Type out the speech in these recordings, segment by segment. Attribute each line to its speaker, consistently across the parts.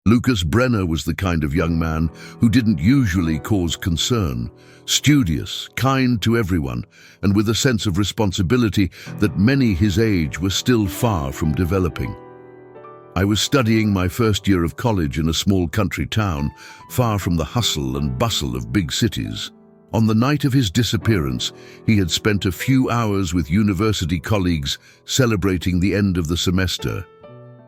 Speaker 1: Lucas Brenner was the kind of young man who didn't usually cause concern, studious, kind to everyone, and with a sense of responsibility that many his age were still far from developing. I was studying my first year of college in a small country town, far from the hustle and bustle of big cities. On the night of his disappearance, he had spent a few hours with university colleagues celebrating the end of the semester.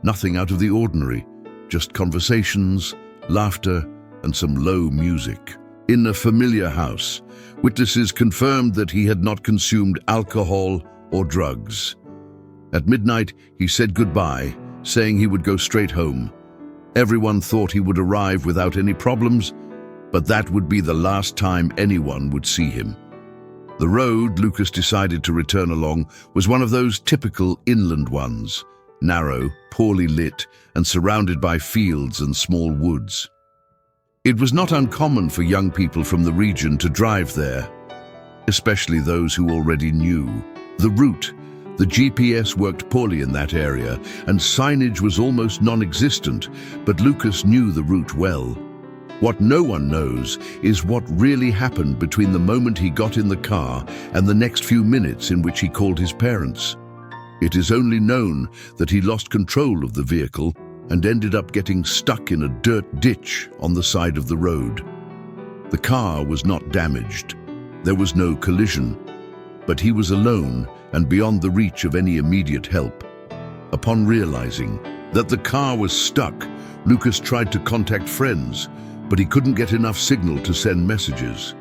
Speaker 1: Nothing out of the ordinary, just conversations, laughter, and some low music. In a familiar house, witnesses confirmed that he had not consumed alcohol or drugs. At midnight, he said goodbye, saying he would go straight home. Everyone thought he would arrive without any problems, but that would be the last time anyone would see him. The road Lucas decided to return along was one of those typical inland ones, narrow, poorly lit, and surrounded by fields and small woods. It was not uncommon for young people from the region to drive there, especially those who already knew the route. The GPS worked poorly in that area, and signage was almost non-existent, but Lucas knew the route well. What no one knows is what really happened between the moment he got in the car and the next few minutes in which he called his parents. It is only known that he lost control of the vehicle and ended up getting stuck in a dirt ditch on the side of the road. The car was not damaged. There was no collision, but he was alone and beyond the reach of any immediate help. Upon realizing that the car was stuck, Lucas tried to contact friends, but he couldn't get enough signal to send messages.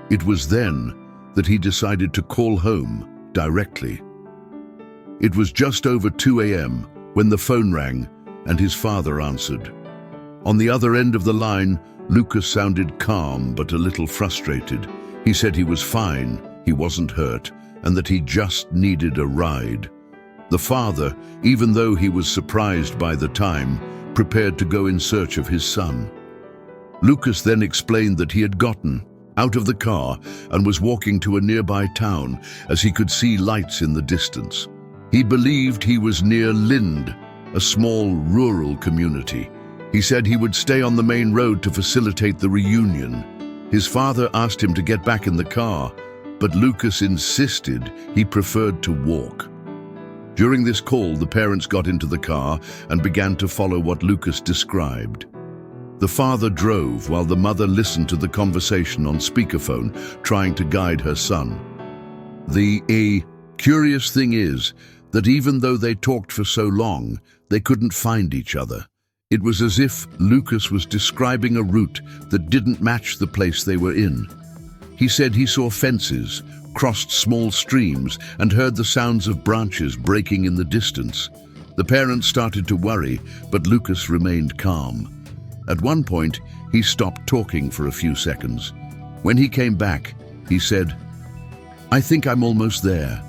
Speaker 1: It was then that he decided to call home directly. It was just over 2 a.m. when the phone rang and his father answered. On the other end of the line, Lucas sounded calm but a little frustrated. He said he was fine, he wasn't hurt, and that he just needed a ride. The father, even though he was surprised by the time, prepared to go in search of his son. Lucas then explained that he had gotten out of the car and was walking to a nearby town as he could see lights in the distance. He believed he was near Lind, a small rural community. He said he would stay on the main road to facilitate the reunion. His father asked him to get back in the car, but Lucas insisted he preferred to walk. During this call, the parents got into the car and began to follow what Lucas described. The father drove while the mother listened to the conversation on speakerphone, trying to guide her son. The curious thing is that even though they talked for so long, they couldn't find each other. It was as if Lucas was describing a route that didn't match the place they were in. He said he saw fences, crossed small streams, and heard the sounds of branches breaking in the distance. The parents started to worry, but Lucas remained calm. At one point, he stopped talking for a few seconds. When he came back, he said, "I think I'm almost there."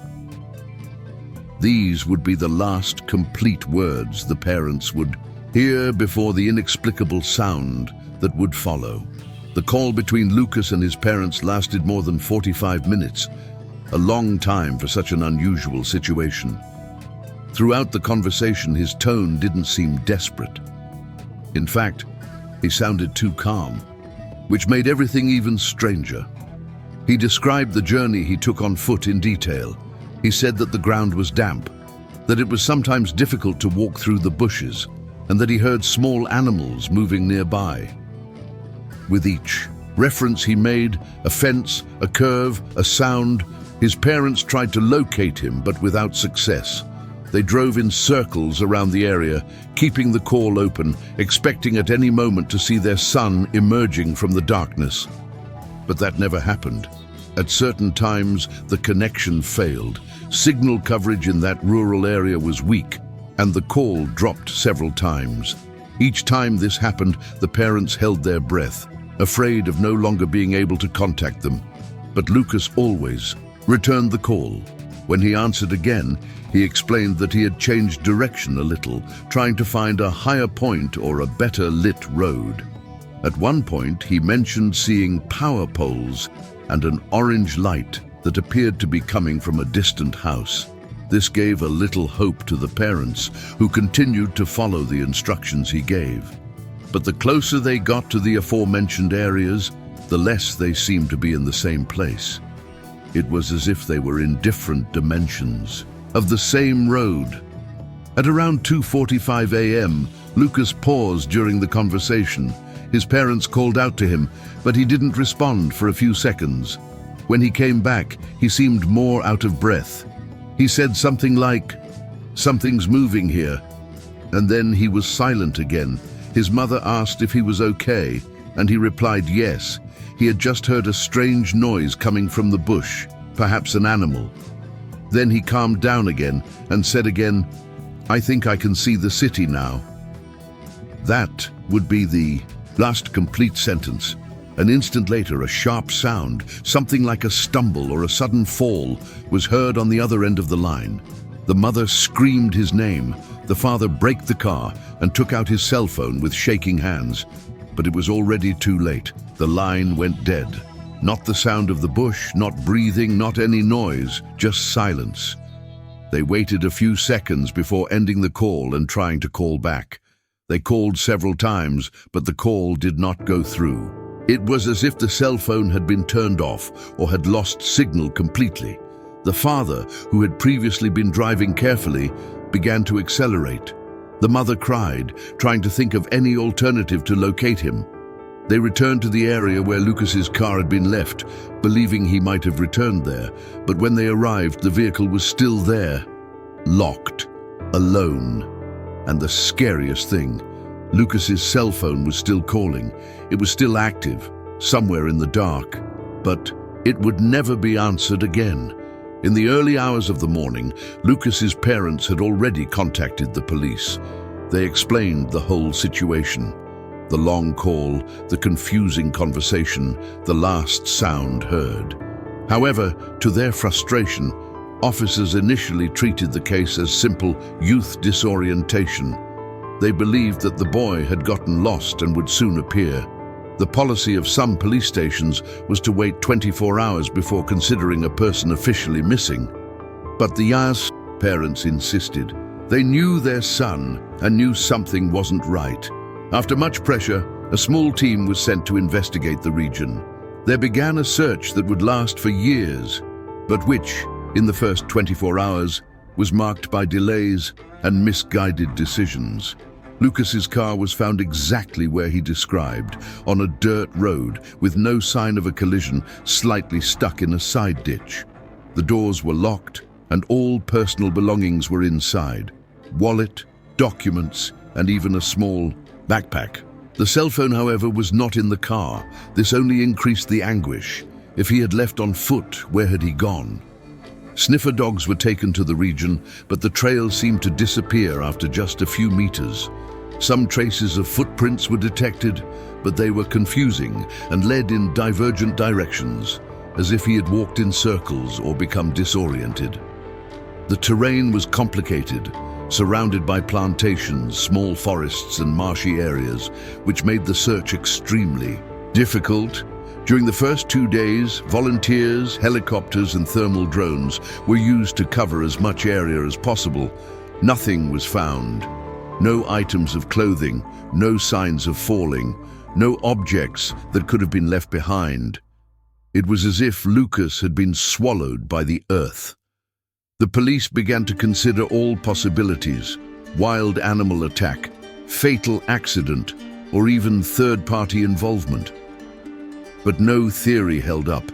Speaker 1: These would be the last complete words the parents would hear before the inexplicable sound that would follow. The call between Lucas and his parents lasted more than 45 minutes, a long time for such an unusual situation. Throughout the conversation, his tone didn't seem desperate. In fact, he sounded too calm, which made everything even stranger. He described the journey he took on foot in detail. He said that the ground was damp, that it was sometimes difficult to walk through the bushes, and that he heard small animals moving nearby. With each reference he made, a fence, a curve, a sound, his parents tried to locate him, but without success. They drove in circles around the area, keeping the call open, expecting at any moment to see their son emerging from the darkness. But that never happened. At certain times, the connection failed. Signal coverage in that rural area was weak, and the call dropped several times. Each time this happened, the parents held their breath, afraid of no longer being able to contact them. But Lucas always returned the call. When he answered again, he explained that he had changed direction a little, trying to find a higher point or a better lit road. At one point, he mentioned seeing power poles and an orange light that appeared to be coming from a distant house. This gave a little hope to the parents, who continued to follow the instructions he gave. but the closer they got to the aforementioned areas, the less they seemed to be in the same place. It was as if they were in different dimensions of the same road. At around 2:45 a.m., Lucas paused during the conversation. His parents called out to him, but he didn't respond for a few seconds. When he came back, he seemed more out of breath. He said something like, "Something's moving here." And then he was silent again. His mother asked if he was okay, and he replied yes. He had just heard a strange noise coming from the bush, perhaps an animal. Then he calmed down again and said again, "I think I can see the city now." That would be the last complete sentence. An instant later, a sharp sound, something like a stumble or a sudden fall, was heard on the other end of the line. The mother screamed his name. The father braked the car and took out his cell phone with shaking hands. But it was already too late. The line went dead. Not the sound of the bush, not breathing, not any noise, just silence. They waited a few seconds before ending the call and trying to call back. They called several times, but the call did not go through. It was as if the cell phone had been turned off or had lost signal completely. The father, who had previously been driving carefully, began to accelerate. The mother cried, trying to think of any alternative to locate him. They returned to the area where Lucas's car had been left, believing he might have returned there. But when they arrived, the vehicle was still there, locked, alone. And the scariest thing, Lucas's cell phone was still calling. It was still active, somewhere in the dark, but it would never be answered again. In the early hours of the morning, Lucas's parents had already contacted the police. They explained the whole situation. The long call, the confusing conversation, the last sound heard. However, to their frustration, officers initially treated the case as simple youth disorientation. They believed that the boy had gotten lost and would soon appear. The policy of some police stations was to wait 24 hours before considering a person officially missing. But the Yas parents insisted. They knew their son and knew something wasn't right. After much pressure, a small team was sent to investigate the region. There began a search that would last for years, but which, in the first 24 hours, was marked by delays and misguided decisions. Lucas's car was found exactly where he described, on a dirt road with no sign of a collision, slightly stuck in a side ditch. The doors were locked and all personal belongings were inside. Wallet, documents, and even a small backpack. The cell phone, however, was not in the car. This only increased the anguish. If he had left on foot, where had he gone? Sniffer dogs were taken to the region, but the trail seemed to disappear after just a few meters. Some traces of footprints were detected, but they were confusing and led in divergent directions, as if he had walked in circles or become disoriented. The terrain was complicated, surrounded by plantations, small forests and marshy areas, which made the search extremely difficult. During the first 2 days, volunteers, helicopters and thermal drones were used to cover as much area as possible. Nothing was found. No items of clothing, no signs of falling, no objects that could have been left behind. It was as if Lucas had been swallowed by the earth. The police began to consider all possibilities: wild animal attack, fatal accident, or even third-party involvement. But no theory held up.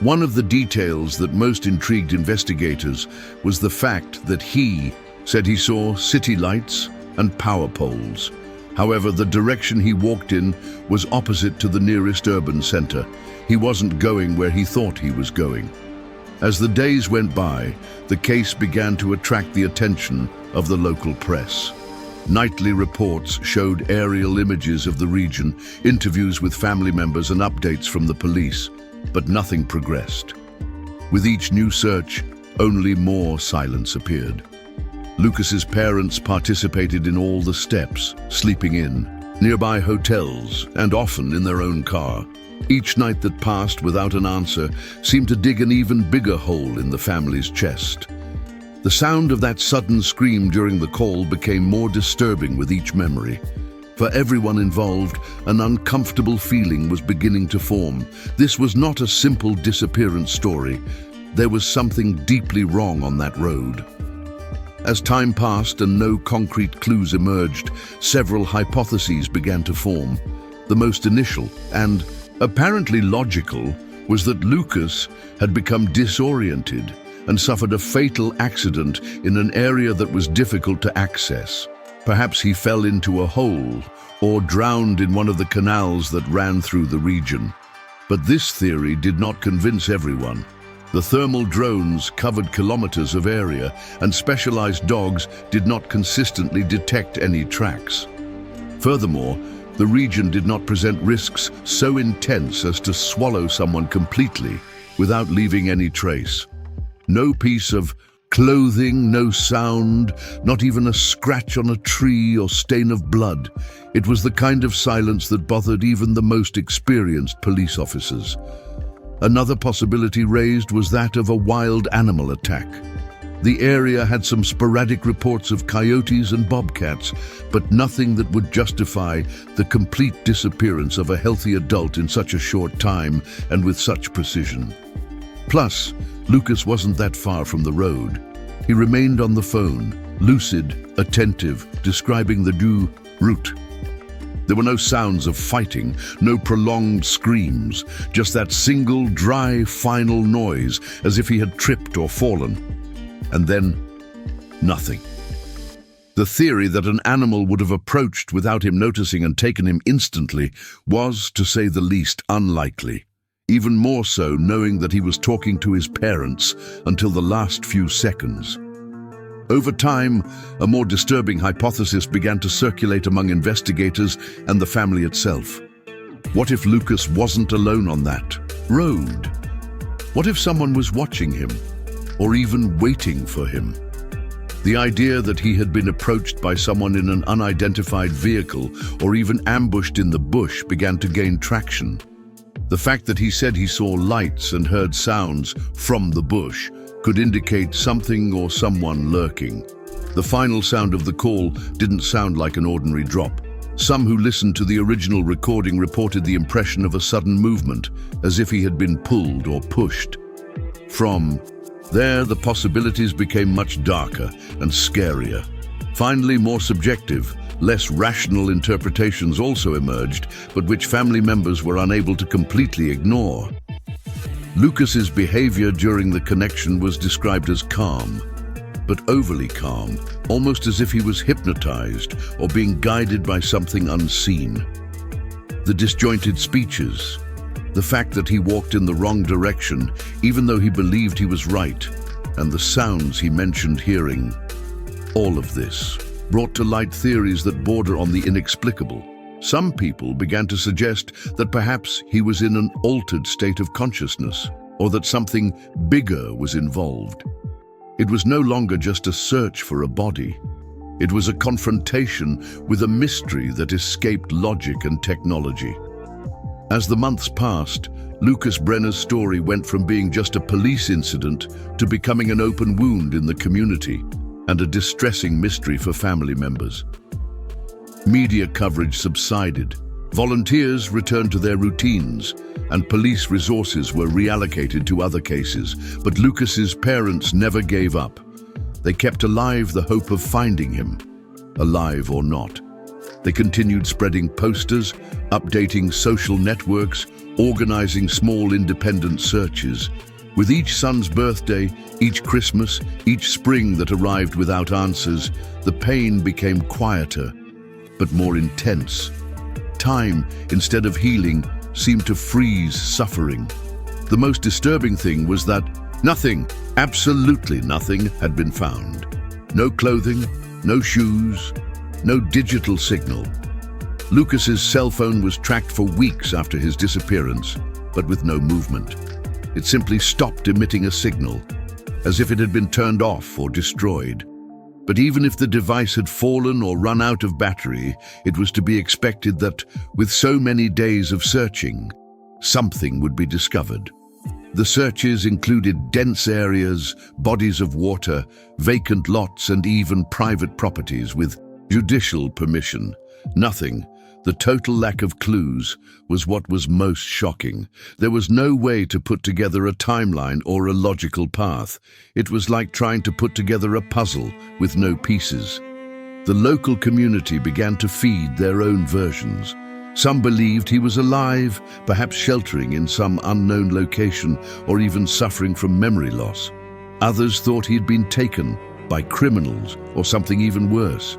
Speaker 1: One of the details that most intrigued investigators was the fact that he said he saw city lights and power poles. However, the direction he walked in was opposite to the nearest urban center. He wasn't going where he thought he was going. As the days went by, the case began to attract the attention of the local press. Nightly reports showed aerial images of the region, interviews with family members and updates from the police, but nothing progressed. With each new search, only more silence appeared. Lucas's parents participated in all the steps, sleeping in nearby hotels and often in their own car. Each night that passed without an answer seemed to dig an even bigger hole in the family's chest. The sound of that sudden scream during the call became more disturbing with each memory. For everyone involved, an uncomfortable feeling was beginning to form. This was not a simple disappearance story. There was something deeply wrong on that road. As time passed and no concrete clues emerged, several hypotheses began to form. The most initial, and apparently logical, was that Lucas had become disoriented and suffered a fatal accident in an area that was difficult to access. Perhaps he fell into a hole or drowned in one of the canals that ran through the region. But this theory did not convince everyone. The thermal drones covered kilometers of area, and specialized dogs did not consistently detect any tracks. Furthermore, the region did not present risks so intense as to swallow someone completely without leaving any trace. No piece of clothing, no sound, not even a scratch on a tree or stain of blood. It was the kind of silence that bothered even the most experienced police officers. Another possibility raised was that of a wild animal attack. The area had some sporadic reports of coyotes and bobcats, but nothing that would justify the complete disappearance of a healthy adult in such a short time and with such precision. Plus, Lucas wasn't that far from the road. He remained on the phone, lucid, attentive, describing the new route. There were no sounds of fighting, no prolonged screams, just that single, dry, final noise, as if he had tripped or fallen. And then, nothing. The theory that an animal would have approached without him noticing and taken him instantly was, to say the least, unlikely. Even more so knowing that he was talking to his parents until the last few seconds. Over time, a more disturbing hypothesis began to circulate among investigators and the family itself. What if Lucas wasn't alone on that road? What if someone was watching him, or even waiting for him? The idea that he had been approached by someone in an unidentified vehicle or even ambushed in the bush began to gain traction. The fact that he said he saw lights and heard sounds from the bush could indicate something or someone lurking. The final sound of the call didn't sound like an ordinary drop. Some who listened to the original recording reported the impression of a sudden movement, as if he had been pulled or pushed. From there, the possibilities became much darker and scarier. Finally, more subjective, less rational interpretations also emerged, but which family members were unable to completely ignore. Lucas's behavior during the connection was described as calm, but overly calm, almost as if he was hypnotized or being guided by something unseen. The disjointed speeches, the fact that he walked in the wrong direction, even though he believed he was right, and the sounds he mentioned hearing, all of this brought to light theories that border on the inexplicable. Some people began to suggest that perhaps he was in an altered state of consciousness, or that something bigger was involved. It was no longer just a search for a body. It was a confrontation with a mystery that escaped logic and technology. As the months passed, Lucas Brenner's story went from being just a police incident to becoming an open wound in the community and a distressing mystery for family members. Media coverage subsided, volunteers returned to their routines, and police resources were reallocated to other cases. But Lucas's parents never gave up. They kept alive the hope of finding him, alive or not. They continued spreading posters, updating social networks, organizing small independent searches. With each son's birthday, each Christmas, each spring that arrived without answers, the pain became quieter, but more intense. Time, instead of healing, seemed to freeze suffering. The most disturbing thing was that nothing, absolutely nothing, had been found. No clothing, no shoes, no digital signal. Lucas's cell phone was tracked for weeks after his disappearance, but with no movement. It simply stopped emitting a signal, as if it had been turned off or destroyed. But even if the device had fallen or run out of battery, it was to be expected that, with so many days of searching, something would be discovered. The searches included dense areas, bodies of water, vacant lots, and even private properties with judicial permission. Nothing. The total lack of clues was what was most shocking. There was no way to put together a timeline or a logical path. It was like trying to put together a puzzle with no pieces. The local community began to feed their own versions. Some believed he was alive, perhaps sheltering in some unknown location or even suffering from memory loss. Others thought he had been taken by criminals or something even worse.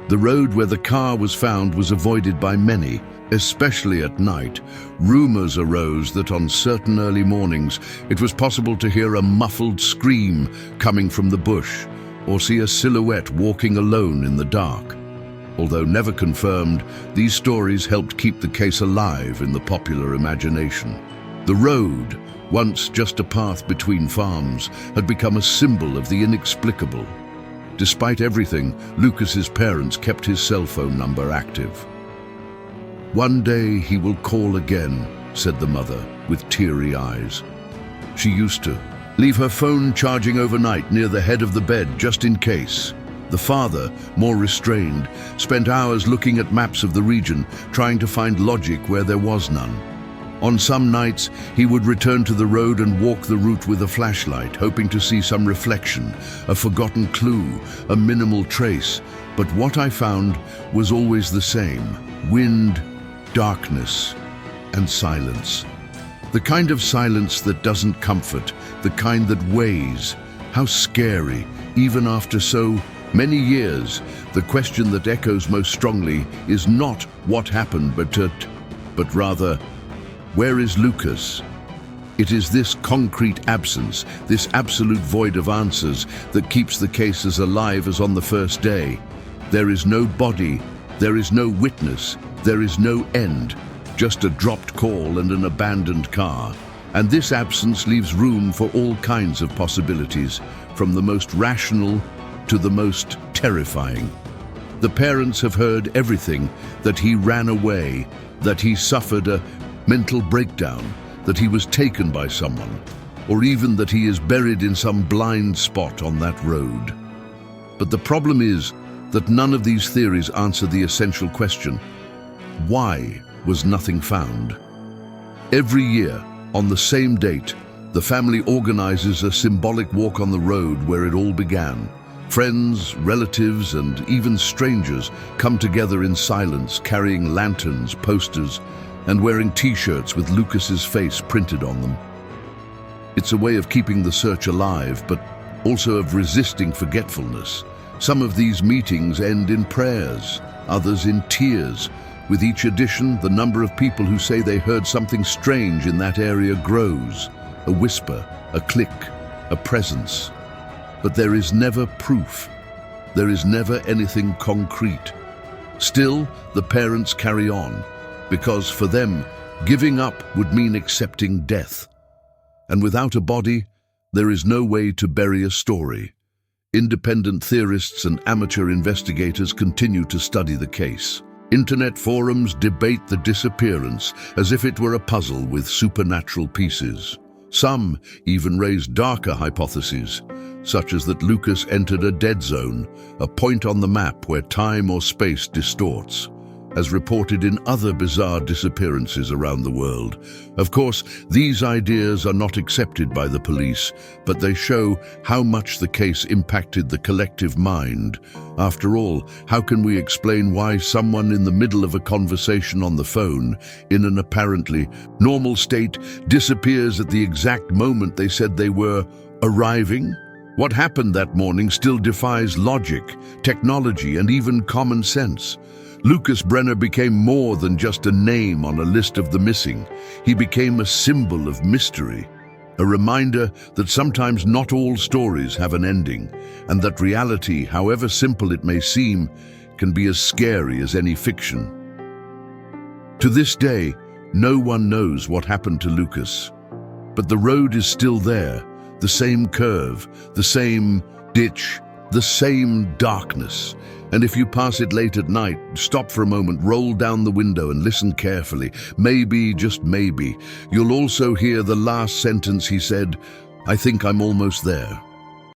Speaker 1: The road where the car was found was avoided by many, especially at night. Rumors arose that on certain early mornings it was possible to hear a muffled scream coming from the bush or see a silhouette walking alone in the dark. Although never confirmed, these stories helped keep the case alive in the popular imagination. The road, once just a path between farms, had become a symbol of the inexplicable. Despite everything, Lucas's parents kept his cell phone number active. "One day he will call again," said the mother, with teary eyes. She used to leave her phone charging overnight near the head of the bed just in case. The father, more restrained, spent hours looking at maps of the region, trying to find logic where there was none. On some nights, he would return to the road and walk the route with a flashlight, hoping to see some reflection, a forgotten clue, a minimal trace. But what I found was always the same: wind, darkness, and silence. The kind of silence that doesn't comfort, the kind that weighs. How scary, even after so many years. The question that echoes most strongly is not what happened, but rather, where is Lucas? It is this concrete absence, this absolute void of answers, that keeps the case as alive as on the first day. There is no body, there is no witness, there is no end, just a dropped call and an abandoned car. And this absence leaves room for all kinds of possibilities, from the most rational to the most terrifying. The parents have heard everything: that he ran away, that he suffered a mental breakdown, that he was taken by someone, or even that he is buried in some blind spot on that road. But the problem is that none of these theories answer the essential question: why was nothing found? Every year, on the same date, the family organizes a symbolic walk on the road where it all began. Friends, relatives, and even strangers come together in silence, carrying lanterns, posters, and wearing t-shirts with Lucas's face printed on them. It's a way of keeping the search alive, but also of resisting forgetfulness. Some of these meetings end in prayers, others in tears. With each edition, the number of people who say they heard something strange in that area grows. A whisper, a click, a presence. But there is never proof. There is never anything concrete. Still, the parents carry on, because for them, giving up would mean accepting death. And without a body, there is no way to bury a story. Independent theorists and amateur investigators continue to study the case. Internet forums debate the disappearance as if it were a puzzle with supernatural pieces. Some even raise darker hypotheses, such as that Lucas entered a dead zone, a point on the map where time or space distorts, as reported in other bizarre disappearances around the world. Of course, these ideas are not accepted by the police, but they show how much the case impacted the collective mind. After all, how can we explain why someone in the middle of a conversation on the phone, in an apparently normal state, disappears at the exact moment they said they were arriving? What happened that morning still defies logic, technology, and even common sense. Lucas Brenner became more than just a name on a list of the missing. He became a symbol of mystery, a reminder that sometimes not all stories have an ending, and that reality, however simple it may seem, can be as scary as any fiction. To this day, no one knows what happened to Lucas, but the road is still there, the same curve, the same ditch, the same darkness. And if you pass it late at night, stop for a moment, roll down the window and listen carefully. Maybe, just maybe, you'll also hear the last sentence he said: "I think I'm almost there."